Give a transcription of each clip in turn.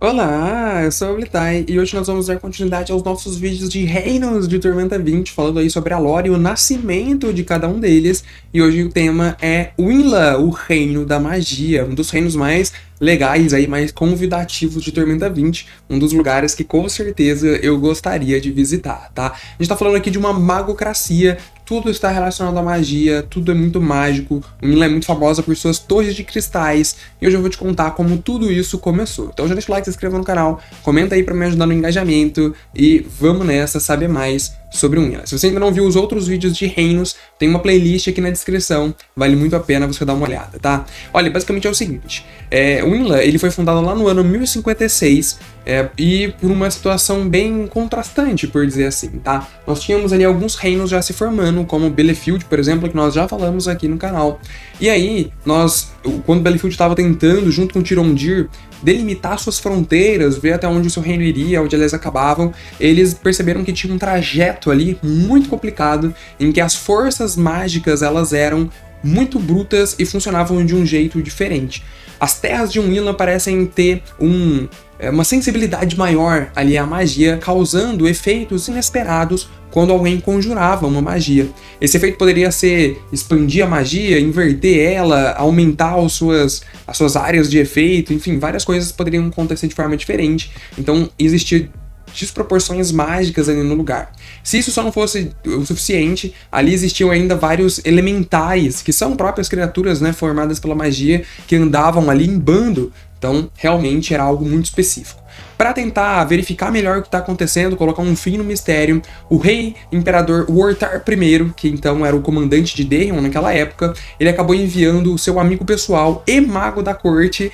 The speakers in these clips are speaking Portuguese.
Olá, eu sou o Blitai e hoje nós vamos dar continuidade aos nossos vídeos de Reinos de Tormenta 20, falando aí sobre a lore e o nascimento de cada um deles. E hoje o tema é Winla, o Reino da Magia, um dos reinos mais legais aí, mais convidativos de Tormenta 20, um dos lugares que com certeza eu gostaria de visitar, tá? A gente tá falando aqui de uma magocracia, tudo está relacionado à magia, tudo é muito mágico, Winla é muito famosa por suas torres de cristais, e hoje eu vou te contar como tudo isso começou. Então já deixa o like, se inscreva no canal, comenta aí pra me ajudar no engajamento, e vamos nessa saber mais sobre Winla. Se você ainda não viu os outros vídeos de reinos, tem uma playlist aqui na descrição, vale muito a pena você dar uma olhada, tá? Olha, basicamente é o seguinte, Winla, ele foi fundado lá no ano 1056, e por uma situação bem contrastante, por dizer assim, tá? Nós tínhamos ali alguns reinos já se formando, como Bielefield, por exemplo, que nós já falamos aqui no canal. E aí, quando Bielefield estava tentando, junto com Tirondir, delimitar suas fronteiras, ver até onde o seu reino iria, onde elas acabavam, eles perceberam que tinha um trajeto ali muito complicado, em que as forças mágicas elas eram muito brutas e funcionavam de um jeito diferente. As terras de Winla parecem ter uma sensibilidade maior ali à magia, causando efeitos inesperados quando alguém conjurava uma magia. Esse efeito poderia ser expandir a magia, inverter ela, aumentar as suas áreas de efeito, enfim, várias coisas poderiam acontecer de forma diferente. Então existia desproporções mágicas ali no lugar. Se isso só não fosse o suficiente, ali existiam ainda vários elementais, que são próprias criaturas, né, formadas pela magia, que andavam ali em bando. Então, realmente era algo muito específico. Para tentar verificar melhor o que está acontecendo, colocar um fim no mistério, o rei imperador Wortar I, que então era o comandante de Daeron naquela época, ele acabou enviando o seu amigo pessoal e mago da corte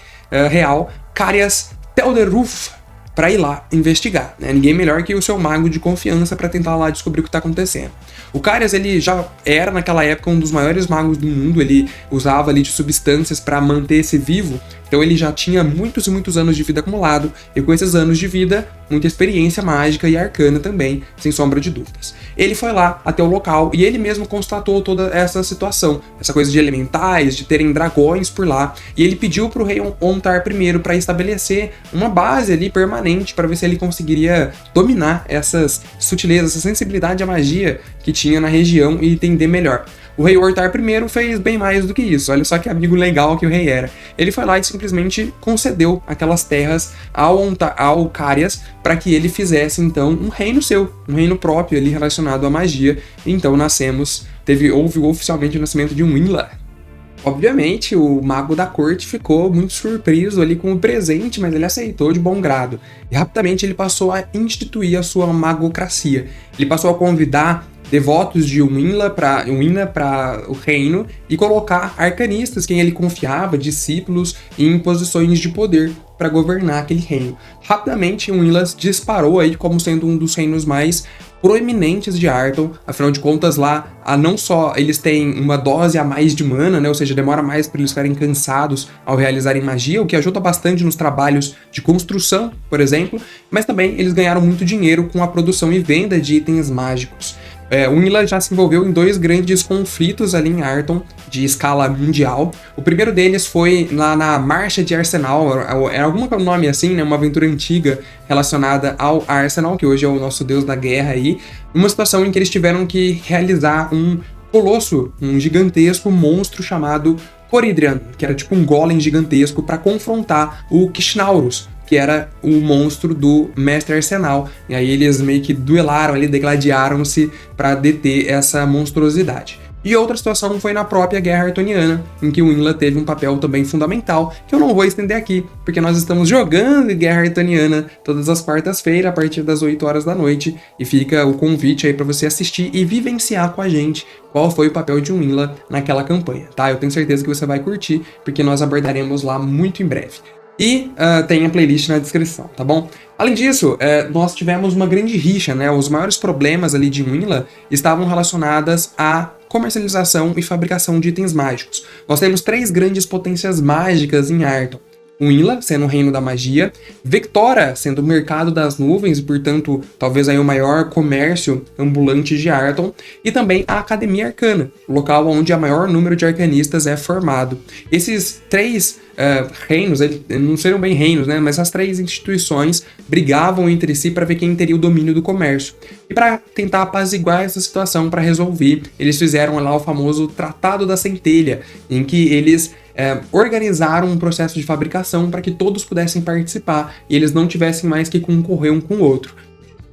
real, Carias Telderuf, para ir lá investigar, né? Ninguém melhor que o seu mago de confiança para tentar lá descobrir o que está acontecendo. O Carias, ele já era naquela época um dos maiores magos do mundo, ele usava ali de substâncias para manter-se vivo, então ele já tinha muitos e muitos anos de vida acumulado, e com esses anos de vida, muita experiência mágica e arcana também, sem sombra de dúvidas. Ele foi lá até o local e ele mesmo constatou toda essa situação, essa coisa de elementais, de terem dragões por lá, e ele pediu para o rei Ontar I para estabelecer uma base ali permanente para ver se ele conseguiria dominar essas sutilezas, essa sensibilidade à magia que tinha na região e entender melhor. O rei Wortar I fez bem mais do que isso, olha só que amigo legal que o rei era. Ele foi lá e simplesmente concedeu aquelas terras ao Carias para que ele fizesse então um reino seu, um reino próprio ali relacionado à magia. Então houve oficialmente o nascimento de um Winla. Obviamente, o mago da corte ficou muito surpreso ali com o presente, mas ele aceitou de bom grado. E rapidamente ele passou a instituir a sua magocracia. Ele passou a convidar devotos de Winla para o reino e colocar arcanistas, quem ele confiava, discípulos, em posições de poder para governar aquele reino. Rapidamente, Winla disparou aí como sendo um dos reinos mais proeminentes de Arton, afinal de contas lá, não só eles têm uma dose a mais de mana, né, ou seja, demora mais para eles ficarem cansados ao realizarem magia, o que ajuda bastante nos trabalhos de construção, por exemplo, mas também eles ganharam muito dinheiro com a produção e venda de itens mágicos. Winla já se envolveu em dois grandes conflitos ali em Arton, de escala mundial. O primeiro deles foi lá na Marcha de Arsenal, era algum nome assim, né, uma aventura antiga relacionada ao Arsenal, que hoje é o nosso deus da guerra aí, uma situação em que eles tiveram que realizar um colosso, um gigantesco monstro chamado Coridrian, que era tipo um golem gigantesco para confrontar o Kishnaurus, que era o monstro do Mestre Arsenal. E aí eles meio que duelaram ali, degladiaram-se para deter essa monstruosidade. E outra situação foi na própria Guerra Artoniana, em que o Winla teve um papel também fundamental, que eu não vou estender aqui, porque nós estamos jogando Guerra Artoniana todas as quartas-feiras, a partir das 8 horas da noite, e fica o convite aí para você assistir e vivenciar com a gente qual foi o papel de Winla naquela campanha, tá? Eu tenho certeza que você vai curtir, porque nós abordaremos lá muito em breve. E tem a playlist na descrição, tá bom? Além disso, nós tivemos uma grande rixa, né? Os maiores problemas ali de Winla estavam relacionados à comercialização e fabricação de itens mágicos. Nós temos três grandes potências mágicas em Arton. Winla, sendo o reino da magia, Vectora, sendo o mercado das nuvens e, portanto, talvez aí o maior comércio ambulante de Arton, e também a Academia Arcana, o local onde o maior número de arcanistas é formado. Esses três reinos, não seriam bem reinos, né? Mas as 3 instituições brigavam entre si para ver quem teria o domínio do comércio. E para tentar apaziguar essa situação, para resolver, eles fizeram lá o famoso Tratado da Centelha, em que eles organizaram um processo de fabricação para que todos pudessem participar e eles não tivessem mais que concorrer um com o outro.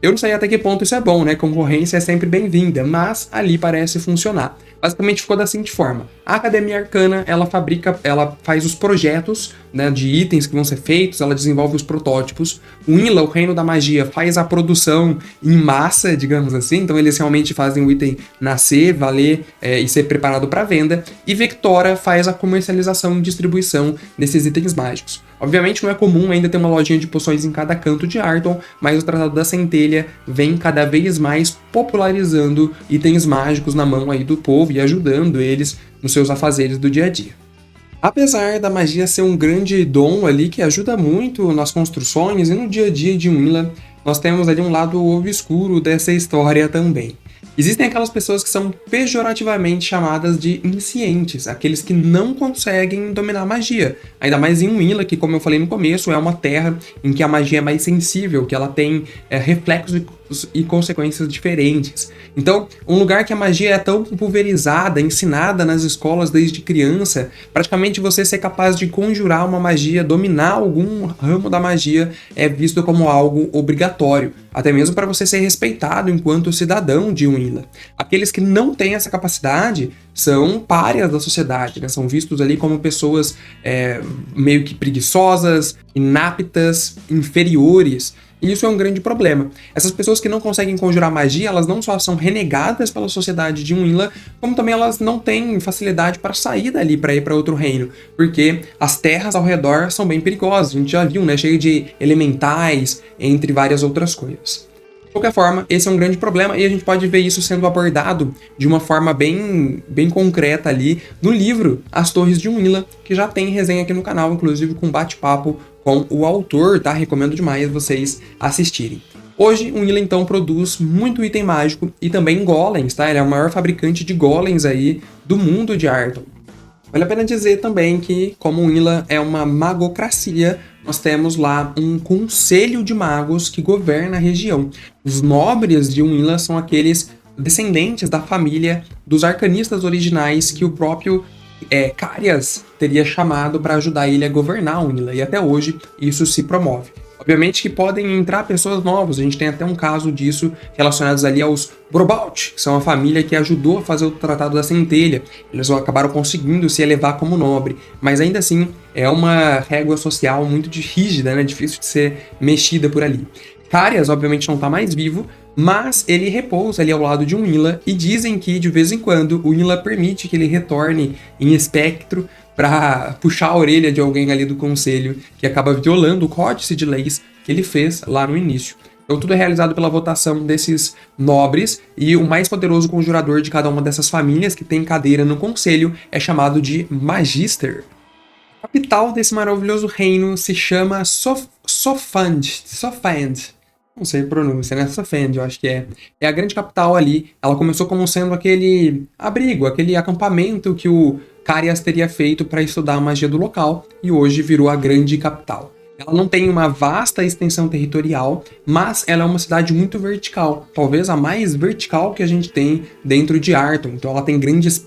Eu não sei até que ponto isso é bom, né? Concorrência é sempre bem-vinda, mas ali parece funcionar. Basicamente ficou da seguinte forma: a Academia Arcana, ela faz os projetos, né, de itens que vão ser feitos, ela desenvolve os protótipos. O Inla, o Reino da Magia, faz a produção em massa, digamos assim, então eles realmente fazem o item nascer, valer e ser preparado para venda. E Vectora faz a comercialização e distribuição desses itens mágicos. Obviamente não é comum ainda ter uma lojinha de poções em cada canto de Arton, mas o Tratado da Centelha vem cada vez mais popularizando itens mágicos na mão aí do povo e ajudando eles nos seus afazeres do dia a dia. Apesar da magia ser um grande dom ali que ajuda muito nas construções e no dia a dia de Winla, nós temos ali um lado obscuro dessa história também. Existem aquelas pessoas que são pejorativamente chamadas de iniciantes, aqueles que não conseguem dominar a magia. Ainda mais em Winla, que, como eu falei no começo, é uma terra em que a magia é mais sensível, que ela tem reflexos e consequências diferentes. Então, um lugar que a magia é tão pulverizada, ensinada nas escolas desde criança, praticamente você ser capaz de conjurar uma magia, dominar algum ramo da magia, é visto como algo obrigatório, até mesmo para você ser respeitado enquanto cidadão de Winla. Aqueles que não têm essa capacidade são párias da sociedade, né? São vistos ali como pessoas meio que preguiçosas, inaptas, inferiores. E isso é um grande problema. Essas pessoas que não conseguem conjurar magia, elas não só são renegadas pela sociedade de Winla, como também elas não têm facilidade para sair dali para ir para outro reino, porque as terras ao redor são bem perigosas. A gente já viu, né? Cheio de elementais, entre várias outras coisas. De qualquer forma, esse é um grande problema e a gente pode ver isso sendo abordado de uma forma bem concreta ali no livro As Torres de Winla, que já tem resenha aqui no canal, inclusive com bate-papo com o autor, tá? Recomendo demais vocês assistirem. Hoje, o Winla, então, produz muito item mágico e também golems, tá? Ele é o maior fabricante de golems aí do mundo de Arton. Vale a pena dizer também que, como o Winla é uma magocracia, nós temos lá um conselho de magos que governa a região. Os nobres de Winla são aqueles descendentes da família dos arcanistas originais que o próprio Carias teria chamado para ajudar ele a governar Winla, e até hoje isso se promove. Obviamente que podem entrar pessoas novas, a gente tem até um caso disso relacionados ali aos Brobalt, que são a família que ajudou a fazer o Tratado da Centelha. Eles acabaram conseguindo se elevar como nobre, mas ainda assim é uma régua social muito rígida, né? Difícil de ser mexida por ali. Carias, obviamente, não está mais vivo, mas ele repousa ali ao lado de um Winla, e dizem que, de vez em quando, o Winla permite que ele retorne em espectro para puxar a orelha de alguém ali do conselho que acaba violando o códice de leis que ele fez lá no início. Então tudo é realizado pela votação desses nobres, e o mais poderoso conjurador de cada uma dessas famílias que tem cadeira no conselho é chamado de Magister. A capital desse maravilhoso reino se chama Sofand. Não sei a pronúncia, né? Sofand, eu acho que é. É a grande capital ali. Ela começou como sendo aquele abrigo, aquele acampamento que o Carias teria feito para estudar a magia do local, e hoje virou a grande capital. Ela não tem uma vasta extensão territorial, mas ela é uma cidade muito vertical, talvez a mais vertical que a gente tem dentro de Arton. Então ela tem grandes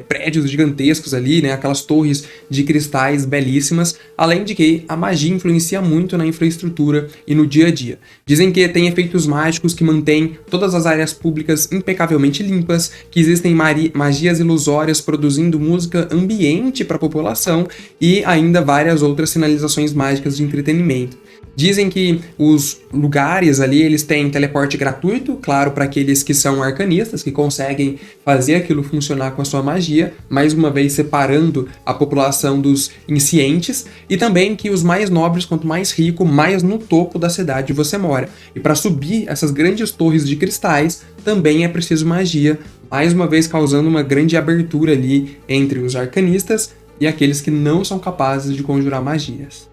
prédios gigantescos ali, né? Aquelas torres de cristais belíssimas, além de que a magia influencia muito na infraestrutura e no dia a dia. Dizem que tem efeitos mágicos que mantêm todas as áreas públicas impecavelmente limpas, que existem magias ilusórias produzindo música ambiente para a população e ainda várias outras sinalizações mágicas de entretenimento. Dizem que os lugares ali, eles têm teleporte gratuito, claro, para aqueles que são arcanistas, que conseguem fazer aquilo funcionar com a sua magia, mais uma vez separando a população dos iniciantes, e também que os mais nobres, quanto mais rico, mais no topo da cidade você mora. E para subir essas grandes torres de cristais, também é preciso magia, mais uma vez causando uma grande abertura ali entre os arcanistas e aqueles que não são capazes de conjurar magias.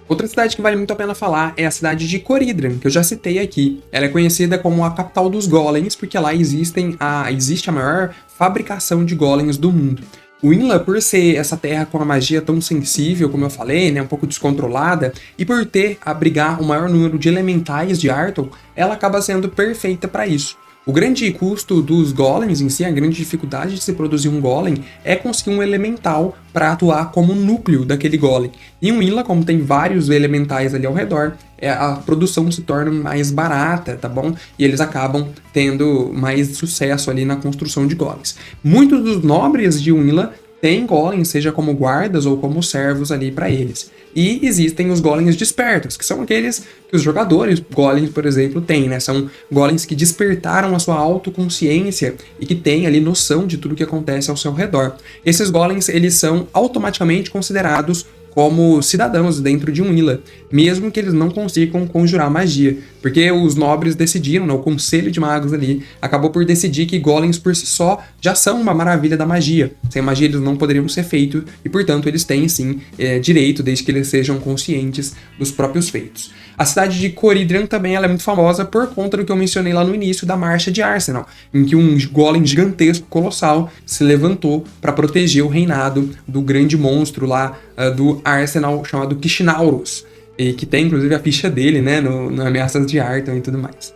Outra cidade que vale muito a pena falar é a cidade de Coridran, que eu já citei aqui. Ela é conhecida como a capital dos golems, porque lá existe a maior fabricação de golems do mundo. O Inla, por ser essa terra com a magia tão sensível, como eu falei, né, um pouco descontrolada, e por ter abrigar o maior número de elementais de Arton, ela acaba sendo perfeita para isso. O grande custo dos golems em si, a grande dificuldade de se produzir um golem, é conseguir um elemental para atuar como núcleo daquele golem. E um Inla, como tem vários elementais ali ao redor, a produção se torna mais barata, tá bom? E eles acabam tendo mais sucesso ali na construção de golems. Muitos dos nobres de Inla têm golems, seja como guardas ou como servos ali para eles. E existem os golems despertos, que são aqueles que os jogadores golems, por exemplo, têm, né? São golems que despertaram a sua autoconsciência e que têm ali noção de tudo que acontece ao seu redor. Esses golems, eles são automaticamente considerados como cidadãos dentro de um Inla, mesmo que eles não consigam conjurar magia, porque os nobres decidiram, né, o conselho de magos ali acabou por decidir que golems por si só já são uma maravilha da magia. Sem magia eles não poderiam ser feitos e, portanto, eles têm sim direito, desde que eles sejam conscientes dos próprios feitos. A cidade de Coridrian também ela é muito famosa por conta do que eu mencionei lá no início da Marcha de Arsenal, em que um golem gigantesco, colossal, se levantou para proteger o reinado do grande monstro lá do Arsenal chamado Kishnaurus, e que tem inclusive a ficha dele, né, no Ameaças de Arton e tudo mais.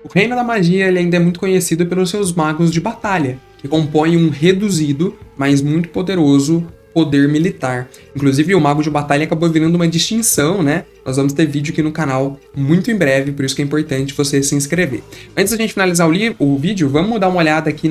O Reino da Magia ele ainda é muito conhecido pelos seus magos de batalha, que compõem um reduzido, mas muito poderoso poder militar. Inclusive, o mago de batalha acabou virando uma distinção, né? Nós vamos ter vídeo aqui no canal muito em breve, por isso que é importante você se inscrever. Antes da gente finalizar o vídeo, vamos dar uma olhada aqui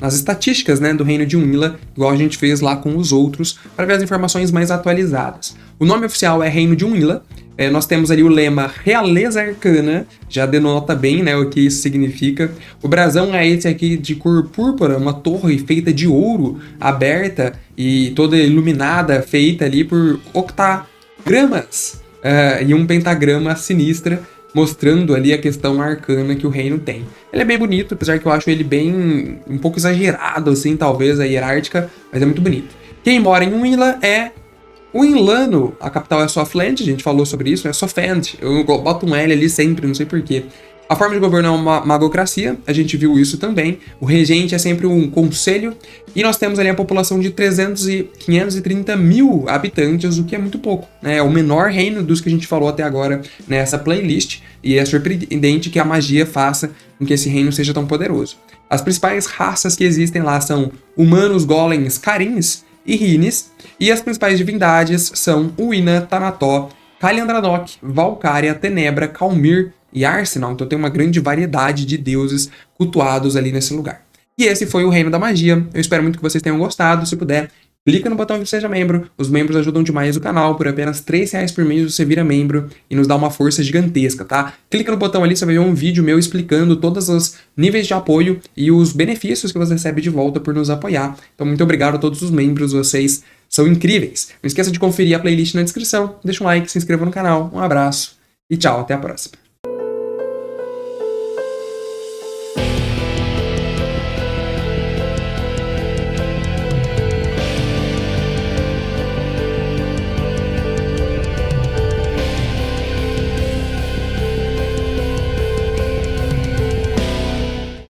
nas estatísticas, né, do Reino de Inla, igual a gente fez lá com os outros, para ver as informações mais atualizadas. O nome oficial é Reino de Inla. Nós temos ali o lema Realeza Arcana, já denota bem, né, o que isso significa. O brasão é esse aqui de cor púrpura, uma torre feita de ouro, aberta e toda iluminada, feita ali por octagramas e um pentagrama sinistra, mostrando ali a questão arcana que o reino tem. Ele é bem bonito, apesar que eu acho ele bem um pouco exagerado, assim, talvez, a hierárquica, mas é muito bonito. Quem mora em Inla é o Inlano, a capital é Softland, a gente falou sobre isso, é Softland, eu boto um L ali sempre, não sei porquê. A forma de governo é uma magocracia, a gente viu isso também, o regente é sempre um conselho, e nós temos ali a população de 530 mil habitantes, o que é muito pouco, né? É o menor reino dos que a gente falou até agora nessa playlist, e é surpreendente que a magia faça com que esse reino seja tão poderoso. As principais raças que existem lá são humanos, golems, carins e rines, e as principais divindades são Uina, Tanató, Kaliandranok, Valkyria, Tenebra, Kalmir e Arsenal, então tem uma grande variedade de deuses cultuados ali nesse lugar. E esse foi o Reino da Magia, eu espero muito que vocês tenham gostado, se puder, clica no botão de Seja Membro, os membros ajudam demais o canal, por apenas R$3 por mês você vira membro e nos dá uma força gigantesca, tá? Clica no botão ali, você vai ver um vídeo meu explicando todos os níveis de apoio e os benefícios que você recebe de volta por nos apoiar. Então muito obrigado a todos os membros, vocês são incríveis. Não esqueça de conferir a playlist na descrição, deixa um like, se inscreva no canal, um abraço e tchau, até a próxima.